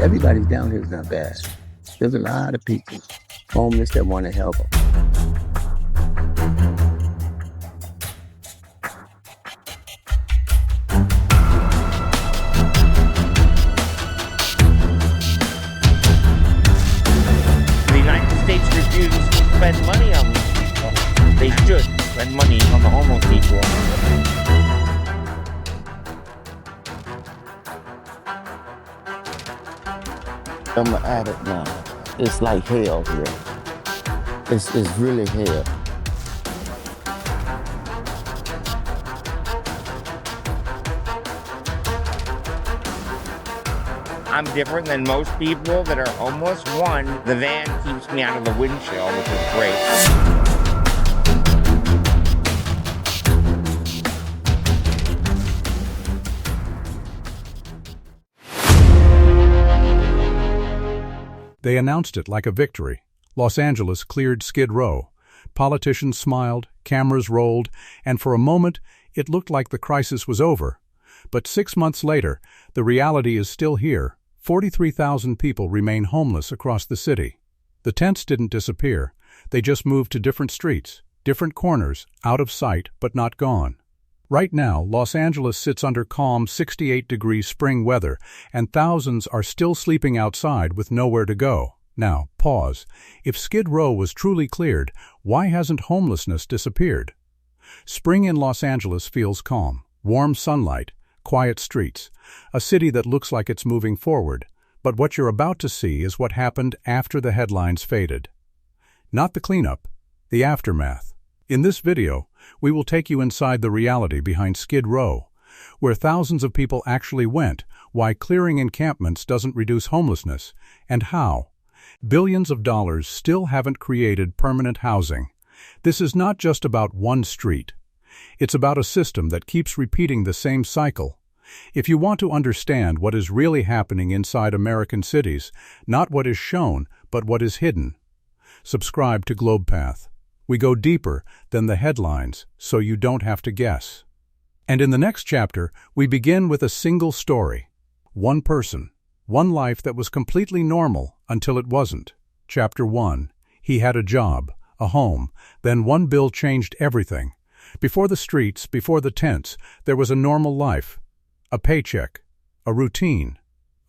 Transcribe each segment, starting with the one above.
everybody's down here is not bad. There's a lot of people homeless that want to help them. The United States refuses to spend money on these people. They should spend money on the homeless people. I'm an addict now. It's like hell here. It's really hell. I'm different than most people that are homeless. One, the van keeps me out of the windshield, which is great. They announced it like a victory. Los Angeles cleared Skid Row. Politicians smiled, cameras rolled, and for a moment, it looked like the crisis was over. But 6 months later, the reality is still here. 43,000 people remain homeless across the city. The tents didn't disappear. They just moved to different streets, different corners, out of sight but not gone. Right now, Los Angeles sits under calm 68-degree spring weather, and thousands are still sleeping outside with nowhere to go. Now, pause. If Skid Row was truly cleared, why hasn't homelessness disappeared? Spring in Los Angeles feels calm. Warm sunlight, quiet streets, a city that looks like it's moving forward. But what you're about to see is what happened after the headlines faded. Not the cleanup, the aftermath. In this video, we will take you inside the reality behind Skid Row, where thousands of people actually went, why clearing encampments doesn't reduce homelessness, and how billions of dollars still haven't created permanent housing. This is not just about one street. It's about a system that keeps repeating the same cycle. If you want to understand what is really happening inside American cities, not what is shown, but what is hidden, subscribe to GlobePath. We go deeper than the headlines, so you don't have to guess. And in the next chapter, we begin with a single story. One person, one life that was completely normal until it wasn't. Chapter 1. He had a job, a home, then one bill changed everything. Before the streets, before the tents, there was a normal life. A paycheck, a routine,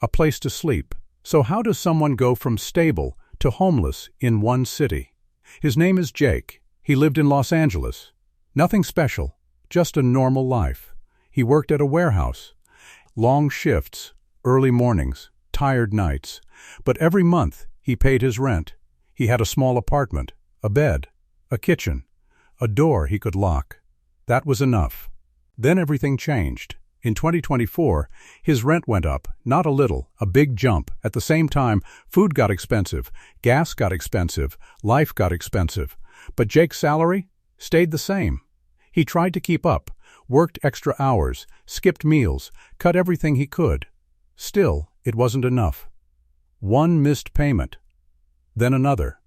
a place to sleep. So how does someone go from stable to homeless in one city? His name is Jake. He lived in Los Angeles. Nothing special, just a normal life. He worked at a warehouse. Long shifts, early mornings, tired nights. But every month, he paid his rent. He had a small apartment, a bed, a kitchen, a door he could lock. That was enough. Then everything changed. In 2024, his rent went up, not a little, a big jump. At the same time, food got expensive, gas got expensive, life got expensive. But Jake's salary stayed the same. He tried to keep up, worked extra hours, skipped meals, cut everything he could. Still, it wasn't enough. One missed payment. Then another.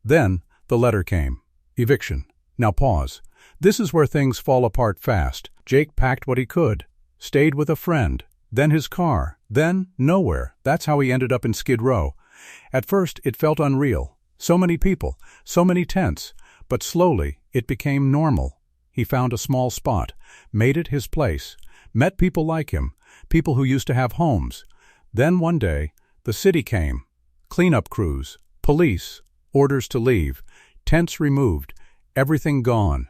Then the letter came. Eviction. Now pause. This is where things fall apart fast. Jake packed what he could. Stayed with a friend, then his car, then nowhere. That's how he ended up in Skid Row. At first, it felt unreal. So many people, so many tents. But slowly, it became normal. He found a small spot, made it his place, met people like him, people who used to have homes. Then one day, the city came. Cleanup crews, police, orders to leave, tents removed, everything gone.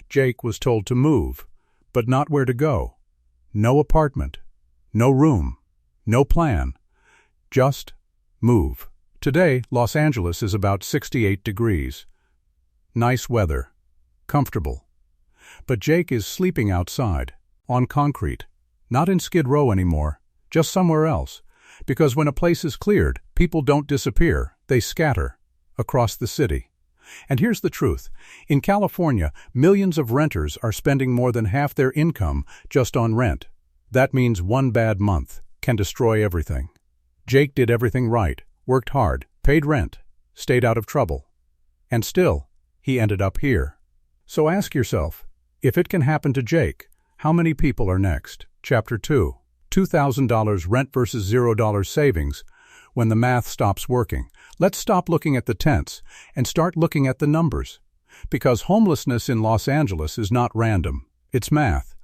Jake was told to move, but not where to go. No apartment, no room, no plan. Just move. Today, Los Angeles is about 68 degrees. Nice weather. Comfortable. But Jake is sleeping outside, on concrete. Not in Skid Row anymore, just somewhere else. Because when a place is cleared, people don't disappear, they scatter across the city. And here's the truth. In California, millions of renters are spending more than half their income just on rent. That means one bad month can destroy everything. Jake did everything right, worked hard, paid rent, stayed out of trouble. And still, he ended up here. So ask yourself, if it can happen to Jake, how many people are next? Chapter 2. $2,000 rent versus $0 savings. when the math stops working. Let's stop looking at the tense and start looking at the numbers. Because homelessness in Los Angeles is not random, it's math.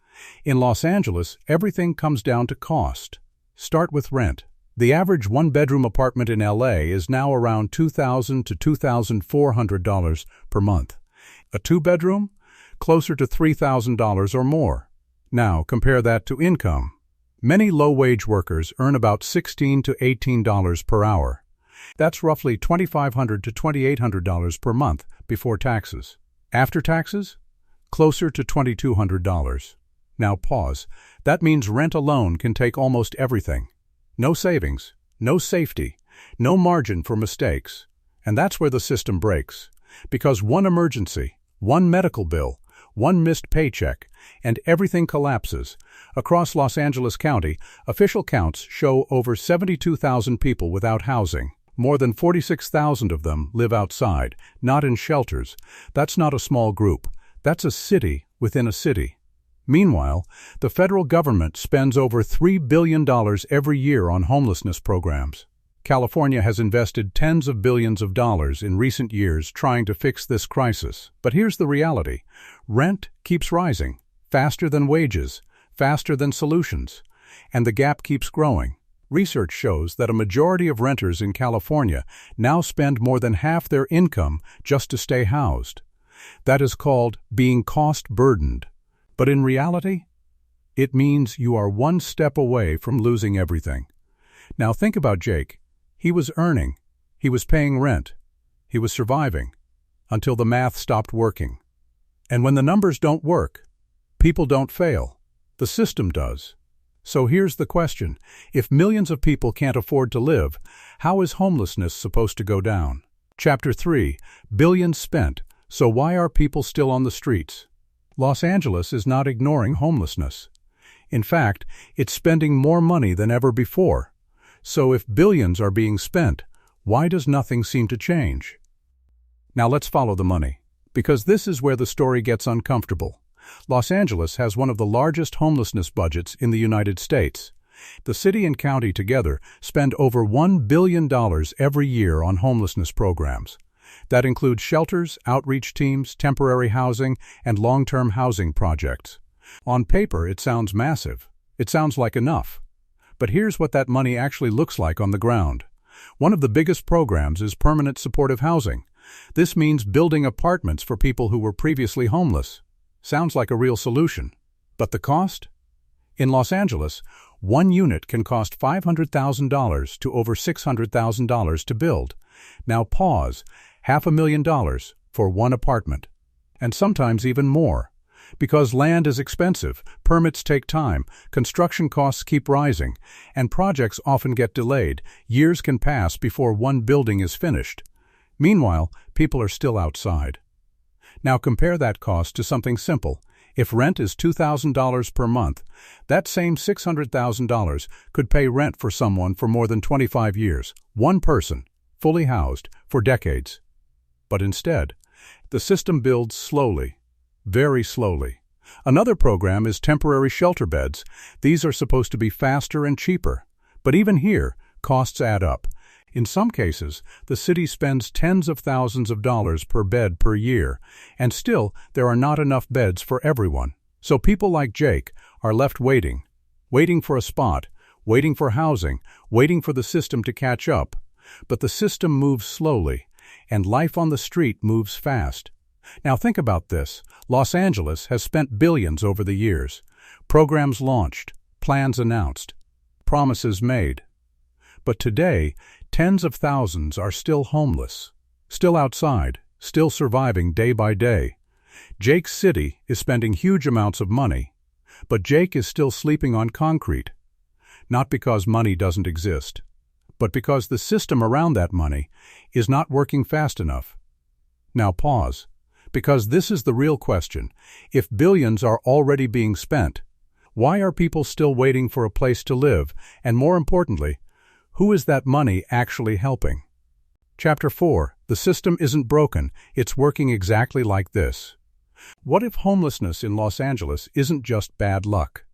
In Los Angeles, everything comes down to cost. Start with rent. The average one-bedroom apartment in LA is now around $2,000 to $2,400 per month. A two-bedroom? Closer to $3,000 or more. Now, compare that to income. Many low-wage workers earn about $16 to $18 per hour. That's roughly $2,500 to $2,800 per month before taxes. After taxes? Closer to $2,200. Now pause. That means rent alone can take almost everything. No savings, no safety, no margin for mistakes. And that's where the system breaks. Because one emergency, one medical bill, one missed paycheck, and everything collapses. Across Los Angeles County, official counts show over 72,000 people without housing. More than 46,000 of them live outside, not in shelters. That's not a small group. That's a city within a city. Meanwhile, the federal government spends over $3 billion every year on homelessness programs. California has invested tens of billions of dollars in recent years trying to fix this crisis. But here's the reality. Rent keeps rising, faster than wages, faster than solutions, and the gap keeps growing. Research shows that a majority of renters in California now spend more than half their income just to stay housed. That is called being cost-burdened. But in reality, it means you are one step away from losing everything. Now think about Jake. He was earning, he was paying rent, he was surviving, until the math stopped working. And when the numbers don't work, people don't fail. The system does. So here's the question. If millions of people can't afford to live, how is homelessness supposed to go down? Chapter 3. Billions spent. So why are people still on the streets? Los Angeles is not ignoring homelessness. In fact, it's spending more money than ever before. So if billions are being spent, why does nothing seem to change? Now let's follow the money, because this is where the story gets uncomfortable. Los Angeles has one of the largest homelessness budgets in the United States. The city and county together spend over $1 billion every year on homelessness programs. That includes shelters, outreach teams, temporary housing, and long-term housing projects. On paper, it sounds massive. It sounds like enough. But here's what that money actually looks like on the ground. One of the biggest programs is permanent supportive housing. This means building apartments for people who were previously homeless. Sounds like a real solution. But the cost? In Los Angeles, one unit can cost $500,000 to over $600,000 to build. Now pause. $500,000 for one apartment. And sometimes even more. Because land is expensive, permits take time, construction costs keep rising, and projects often get delayed. Years can pass before one building is finished. Meanwhile, people are still outside. Now compare that cost to something simple. If rent is $2,000 per month, that same $600,000 could pay rent for someone for more than 25 years. One person, fully housed, for decades. But instead, the system builds slowly, very slowly. Another program is temporary shelter beds. These are supposed to be faster and cheaper. But even here, costs add up. In some cases, the city spends tens of thousands of dollars per bed per year, and still there are not enough beds for everyone. So people like Jake are left waiting for a spot, waiting for housing, waiting for the system to catch up. But the system moves slowly, and life on the street moves fast. Now think about this. Los Angeles has spent billions over the years. Programs launched, plans announced, promises made. But today, tens of thousands are still homeless, still outside, still surviving day by day. Jake's city is spending huge amounts of money, but Jake is still sleeping on concrete. Not because money doesn't exist, but because the system around that money is not working fast enough. Now pause, because this is the real question. If billions are already being spent, why are people still waiting for a place to live? And more importantly, who is that money actually helping? Chapter 4. The system isn't broken, it's working exactly like this. What if homelessness in Los Angeles isn't just bad luck?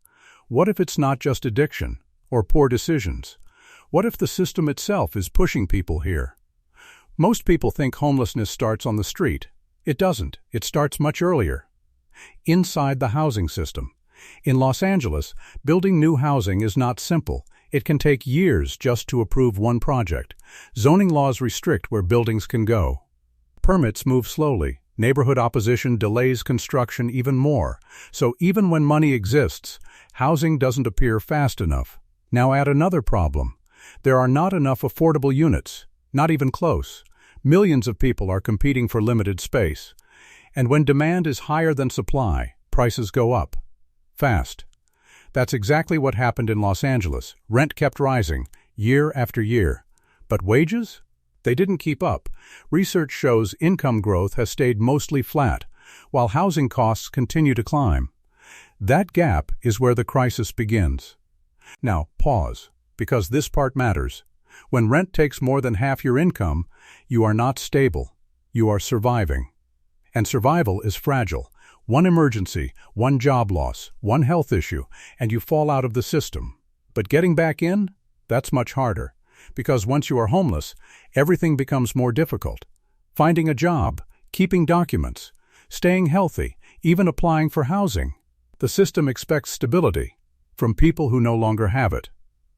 What if it's not just addiction or poor decisions? What if the system itself is pushing people here? Most people think homelessness starts on the street. It doesn't. It starts much earlier. Inside the housing system. In Los Angeles, building new housing is not simple. It can take years just to approve one project. Zoning laws restrict where buildings can go. Permits move slowly. Neighborhood opposition delays construction even more. So even when money exists, housing doesn't appear fast enough. Now add another problem. There are not enough affordable units. Not even close. Millions of people are competing for limited space. And when demand is higher than supply, prices go up. Fast. That's exactly what happened in Los Angeles. Rent kept rising, year after year. But wages? They didn't keep up. Research shows income growth has stayed mostly flat, while housing costs continue to climb. That gap is where the crisis begins. Now, pause, because this part matters. When rent takes more than half your income, you are not stable. You are surviving. And survival is fragile. One emergency, one job loss, one health issue, and you fall out of the system. But getting back in? That's much harder. Because once you are homeless, everything becomes more difficult. Finding a job, keeping documents, staying healthy, even applying for housing. The system expects stability from people who no longer have it.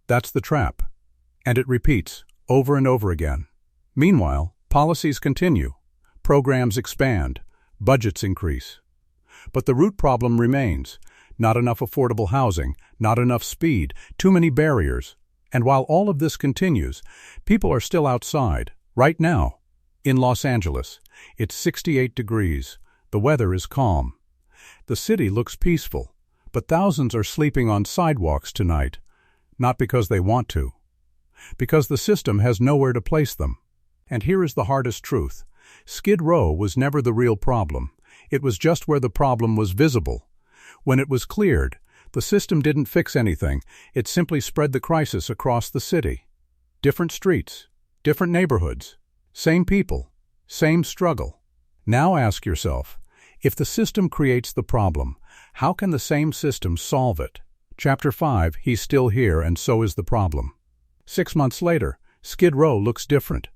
That's the trap. And it repeats over and over again. Meanwhile, policies continue. Programs expand. Budgets increase. But the root problem remains. Not enough affordable housing, not enough speed, too many barriers. And while all of this continues, people are still outside, right now. In Los Angeles, it's 68 degrees. The weather is calm. The city looks peaceful, but thousands are sleeping on sidewalks tonight, not because they want to, because the system has nowhere to place them. And here is the hardest truth. Skid Row was never the real problem. It was just where the problem was visible. When it was cleared, the system didn't fix anything. It simply spread the crisis across the city. Different streets, different neighborhoods, same people, same struggle. Now ask yourself, if the system creates the problem, how can the same system solve it? Chapter 5, He's Still Here and So Is the Problem. 6 months later, Skid Row looks different.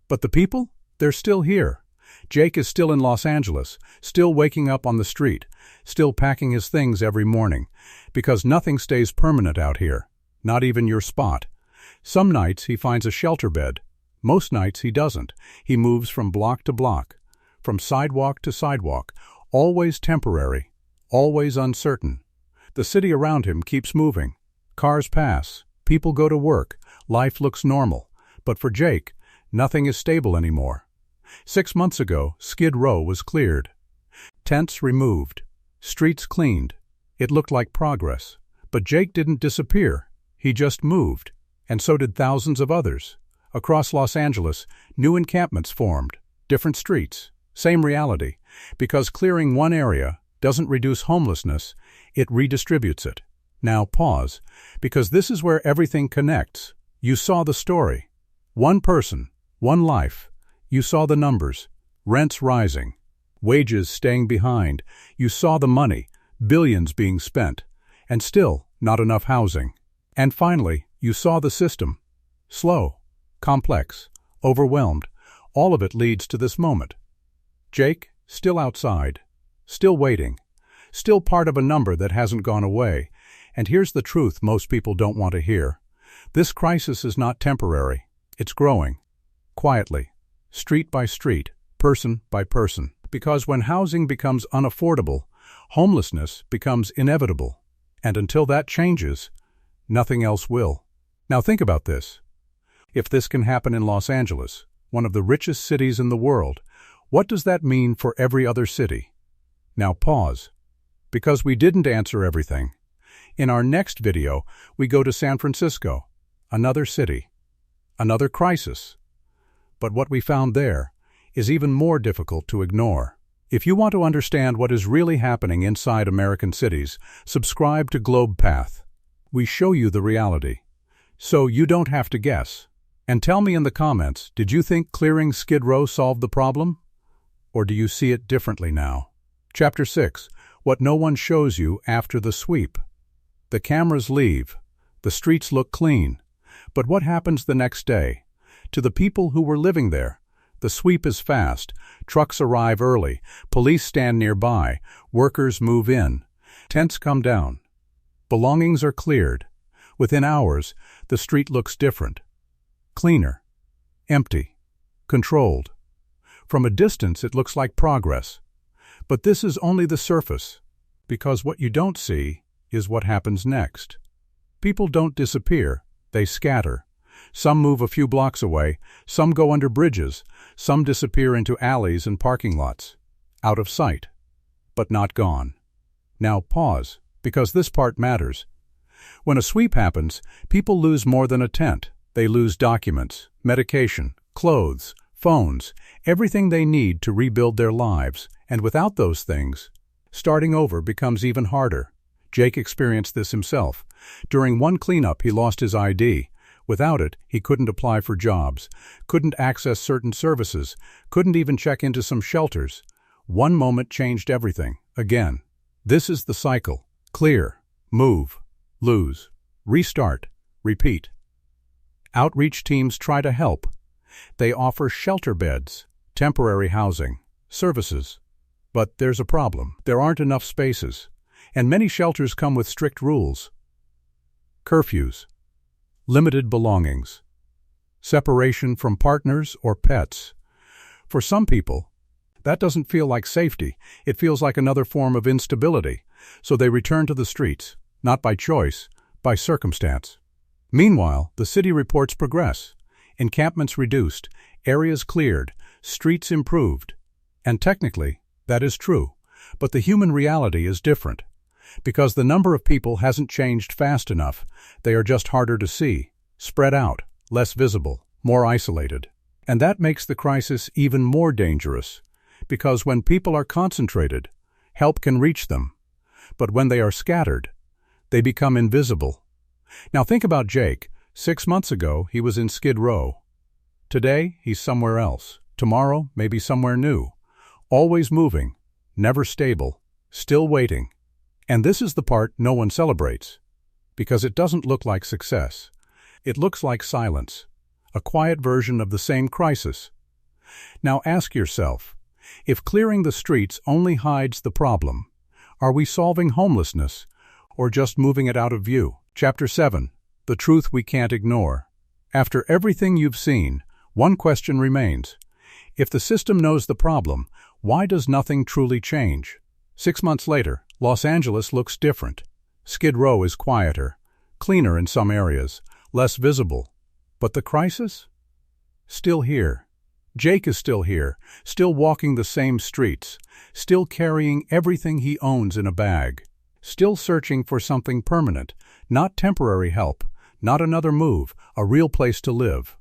But the people? They're still here. Jake is still in Los Angeles, still waking up on the street, still packing his things every morning, because nothing stays permanent out here, not even your spot. Some nights he finds a shelter bed. Most nights he doesn't. He moves from block to block, from sidewalk to sidewalk, always temporary, always uncertain. The city around him keeps moving. Cars pass, people go to work, life looks normal. But for Jake, nothing is stable anymore. 6 months ago, Skid Row was cleared. Tents removed. Streets cleaned. It looked like progress. But Jake didn't disappear. He just moved. And so did thousands of others. Across Los Angeles, new encampments formed. Different streets. Same reality. Because clearing one area doesn't reduce homelessness, it redistributes it. Now pause, because this is where everything connects. You saw the story. One person, one life. You saw the numbers, rents rising, wages staying behind. You saw the money, billions being spent, and still not enough housing. And finally, you saw the system. Slow, complex, overwhelmed. All of it leads to this moment. Jake, still outside, still waiting, still part of a number that hasn't gone away. And here's the truth most people don't want to hear. This crisis is not temporary. It's growing, quietly. Street by street, person by person. Because when housing becomes unaffordable, homelessness becomes inevitable. And until that changes, nothing else will. Now think about this. If this can happen in Los Angeles, one of the richest cities in the world, what does that mean for every other city? Now pause. Because we didn't answer everything. In our next video, we go to San Francisco, another city, another crisis. But what we found there is even more difficult to ignore. If you want to understand what is really happening inside American cities, subscribe to Globe Path. We show you the reality, so you don't have to guess. And tell me in the comments, did you think clearing Skid Row solved the problem? Or do you see it differently now? Chapter 6, What No One Shows You After the Sweep. The cameras leave. The streets look clean. But what happens the next day? To the people who were living there, the sweep is fast, trucks arrive early, police stand nearby, workers move in, tents come down. Belongings are cleared. Within hours, the street looks different. Cleaner, empty, controlled. From a distance, it looks like progress. But this is only the surface, because what you don't see is what happens next. People don't disappear, they scatter. Some move a few blocks away, some go under bridges, some disappear into alleys and parking lots. Out of sight, but not gone. Now pause, because this part matters. When a sweep happens, people lose more than a tent. They lose documents, medication, clothes, phones, everything they need to rebuild their lives, and without those things, starting over becomes even harder. Jake experienced this himself. During one cleanup, he lost his ID. Without it, he couldn't apply for jobs, couldn't access certain services, couldn't even check into some shelters. One moment changed everything, again. This is the cycle. Clear, move, lose, restart, repeat. Outreach teams try to help. They offer shelter beds, temporary housing, services. But there's a problem. There aren't enough spaces, and many shelters come with strict rules. Curfews, limited belongings, separation from partners or pets. For some people, that doesn't feel like safety. It feels like another form of instability. So they return to the streets, not by choice, by circumstance. Meanwhile, the city reports progress. Encampments reduced, areas cleared, streets improved. And technically, that is true. But the human reality is different. Because the number of people hasn't changed fast enough, they are just harder to see, spread out, less visible, more isolated. And that makes the crisis even more dangerous. Because when people are concentrated, help can reach them. But when they are scattered, they become invisible. Now think about Jake. 6 months ago, he was in Skid Row. Today, he's somewhere else. Tomorrow, maybe somewhere new. Always moving, never stable, still waiting. And this is the part no one celebrates. Because it doesn't look like success. It looks like silence. A quiet version of the same crisis. Now ask yourself, if clearing the streets only hides the problem, are we solving homelessness or just moving it out of view? Chapter 7. The Truth We Can't Ignore. After everything you've seen, one question remains. If the system knows the problem, why does nothing truly change? 6 months later, Los Angeles looks different. Skid Row is quieter, cleaner in some areas, less visible. But the crisis? Still here. Jake is still here, still walking the same streets, still carrying everything he owns in a bag, still searching for something permanent, not temporary help, not another move, a real place to live.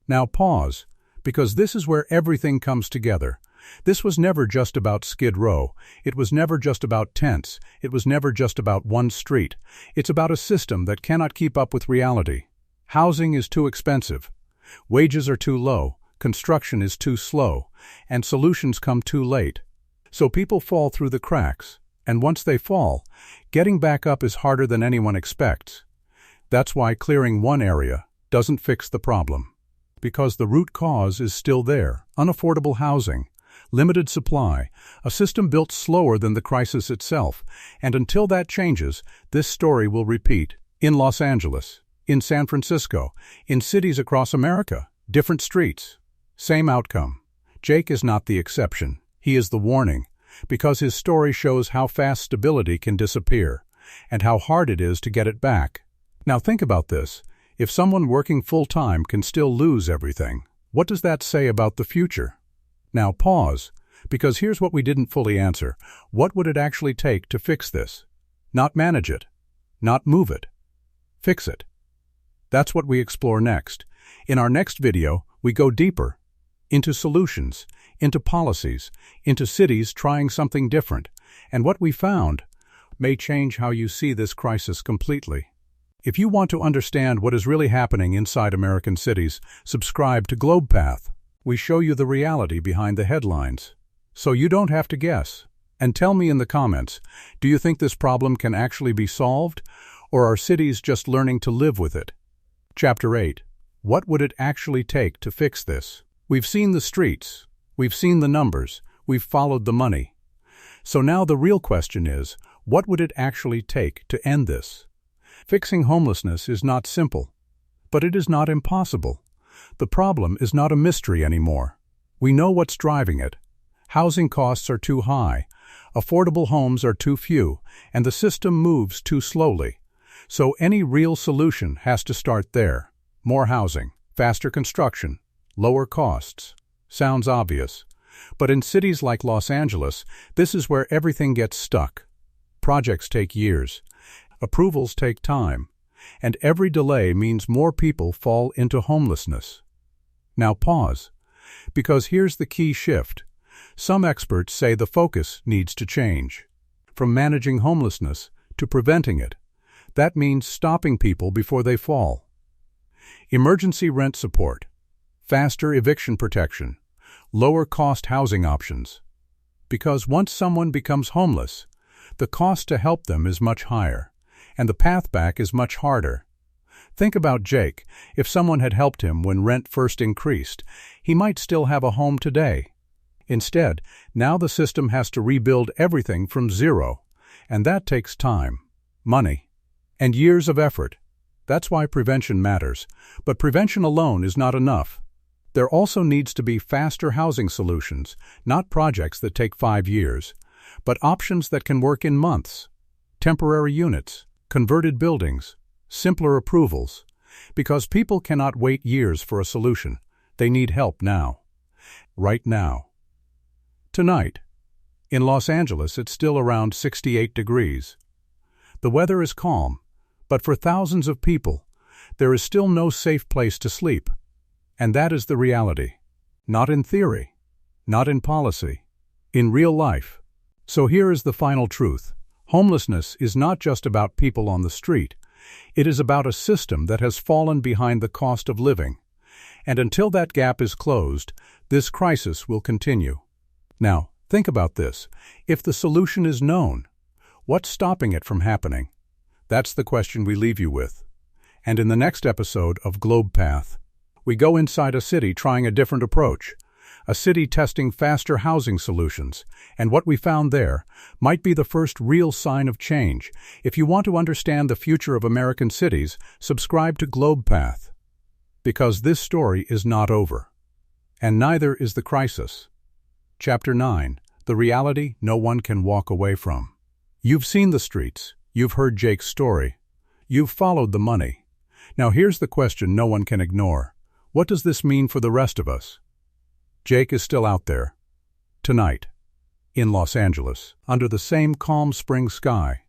Now pause, because this is where everything comes together. This was never just about Skid Row. It was never just about tents. It was never just about one street. It's about a system that cannot keep up with reality. Housing is too expensive. Wages are too low. Construction is too slow, and solutions come too late. So people fall through the cracks, and once they fall, getting back up is harder than anyone expects. That's why clearing one area doesn't fix the problem. Because the root cause is still there: unaffordable housing, limited supply, a system built slower than the crisis itself. And until that changes, this story will repeat. In Los Angeles, in San Francisco, in cities across America, different streets. Same outcome. Jake is not the exception. He is the warning, because his story shows how fast stability can disappear, and how hard it is to get it back. Now think about this. If someone working full-time can still lose everything, what does that say about the future? Now pause, because here's what we didn't fully answer. What would it actually take to fix this? Not manage it, not move it. Fix it. That's what we explore next. In our next video, we go deeper. Into solutions, into policies, into cities trying something different. And what we found may change how you see this crisis completely. If you want to understand what is really happening inside American cities, subscribe to GlobePath. We show you the reality behind the headlines, so you don't have to guess. And tell me in the comments, do you think this problem can actually be solved, or are cities just learning to live with it? Chapter 8. What would it actually take to fix this? We've seen the streets, we've seen the numbers, we've followed the money. So now the real question is, what would it actually take to end this? Fixing homelessness is not simple, but it is not impossible. The problem is not a mystery anymore. We know what's driving it. Housing costs are too high, affordable homes are too few, and the system moves too slowly. So any real solution has to start there. More housing, faster construction, lower costs. Sounds obvious. But in cities like Los Angeles, this is where everything gets stuck. Projects take years. Approvals take time. And every delay means more people fall into homelessness. Now pause, because here's the key shift. Some experts say the focus needs to change. From managing homelessness to preventing it. That means stopping people before they fall. Emergency rent support, faster eviction protection, lower-cost housing options. Because once someone becomes homeless, the cost to help them is much higher, and the path back is much harder. Think about Jake. If someone had helped him when rent first increased, he might still have a home today. Instead, now the system has to rebuild everything from zero, and that takes time, money, and years of effort. That's why prevention matters. But prevention alone is not enough. There also needs to be faster housing solutions, not projects that take 5 years, but options that can work in months. Temporary units, converted buildings, simpler approvals. Because people cannot wait years for a solution. They need help now. Right now. Tonight, in Los Angeles, it's still around 68 degrees. The weather is calm, but for thousands of people, there is still no safe place to sleep. And that is the reality. Not in theory, not in policy, in real life. So here is the final truth. Homelessness is not just about people on the street. It is about a system that has fallen behind the cost of living. And until that gap is closed, this crisis will continue. Now, think about this. If the solution is known, what's stopping it from happening? That's the question we leave you with. And in the next episode of Globe Path, we go inside a city trying a different approach, a city testing faster housing solutions, and what we found there might be the first real sign of change. If you want to understand the future of American cities, subscribe to Globe Path. Because this story is not over. And neither is the crisis. Chapter 9. The reality no one can walk away from. You've seen the streets. You've heard Jake's story. You've followed the money. Now here's the question no one can ignore. What does this mean for the rest of us? Jake is still out there. Tonight. In Los Angeles. Under the same calm spring sky.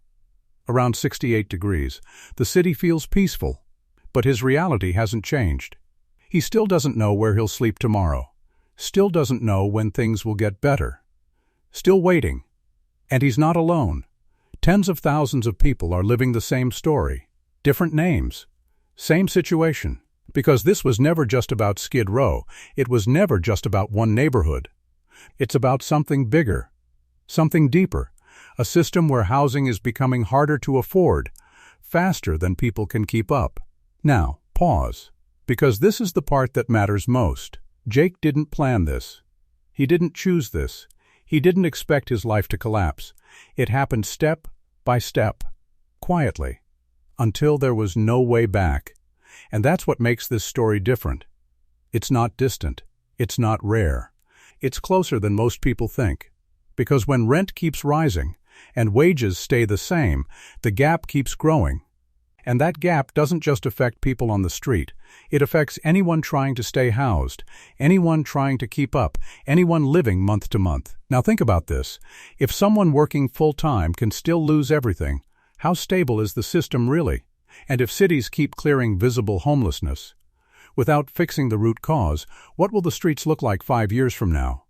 Around 68 degrees. The city feels peaceful. But his reality hasn't changed. He still doesn't know where he'll sleep tomorrow. Still doesn't know when things will get better. Still waiting. And he's not alone. Tens of thousands of people are living the same story. Different names. Same situation. Because this was never just about Skid Row. It was never just about one neighborhood. It's about something bigger. Something deeper. A system where housing is becoming harder to afford. Faster than people can keep up. Now, pause. Because this is the part that matters most. Jake didn't plan this. He didn't choose this. He didn't expect his life to collapse. It happened step by step, quietly, until there was no way back. And that's what makes this story different. It's not distant. It's not rare. It's closer than most people think. Because when rent keeps rising and wages stay the same, the gap keeps growing. And that gap doesn't just affect people on the street. It affects anyone trying to stay housed, anyone trying to keep up, anyone living month to month. Now think about this. If someone working full-time can still lose everything, how stable is the system really? And if cities keep clearing visible homelessness, without fixing the root cause, what will the streets look like 5 years from now?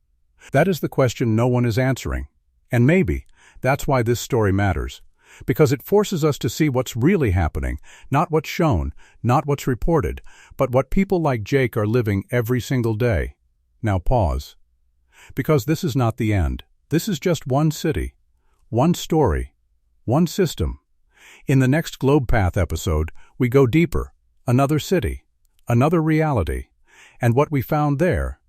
That is the question no one is answering. And maybe that's why this story matters. Because it forces us to see what's really happening, not what's shown, not what's reported, but what people like Jake are living every single day. Now pause. Because this is not the end. This is just one city, one story, one system. In the next Globe Path episode, we go deeper. Another city, another reality, and what we found there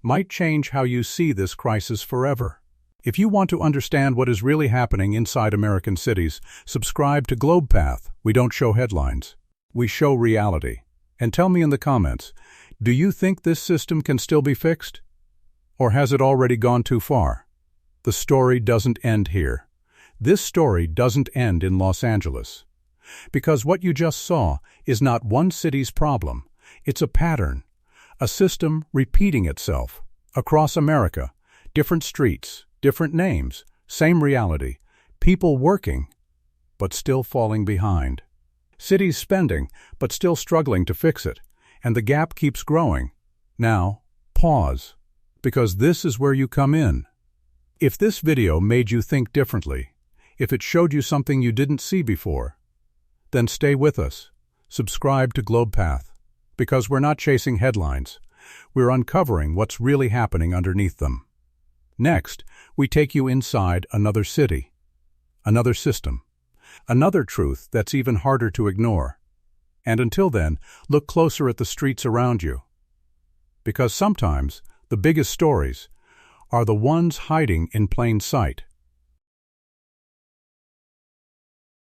might change how you see this crisis forever. If you want to understand what is really happening inside American cities, subscribe to GlobePath. We don't show headlines. We show reality. And tell me in the comments, do you think this system can still be fixed? Or has it already gone too far? The story doesn't end here. This story doesn't end in Los Angeles. Because what you just saw is not one city's problem. It's a pattern, a system repeating itself across America, different streets, different names, same reality, people working, but still falling behind. Cities spending, but still struggling to fix it, and the gap keeps growing. Now, pause, because this is where you come in. If this video made you think differently, if it showed you something you didn't see before, then stay with us. Subscribe to GlobePath, because we're not chasing headlines. We're uncovering what's really happening underneath them. Next, we take you inside another city, another system, another truth that's even harder to ignore. And until then, look closer at the streets around you. Because sometimes the biggest stories are the ones hiding in plain sight.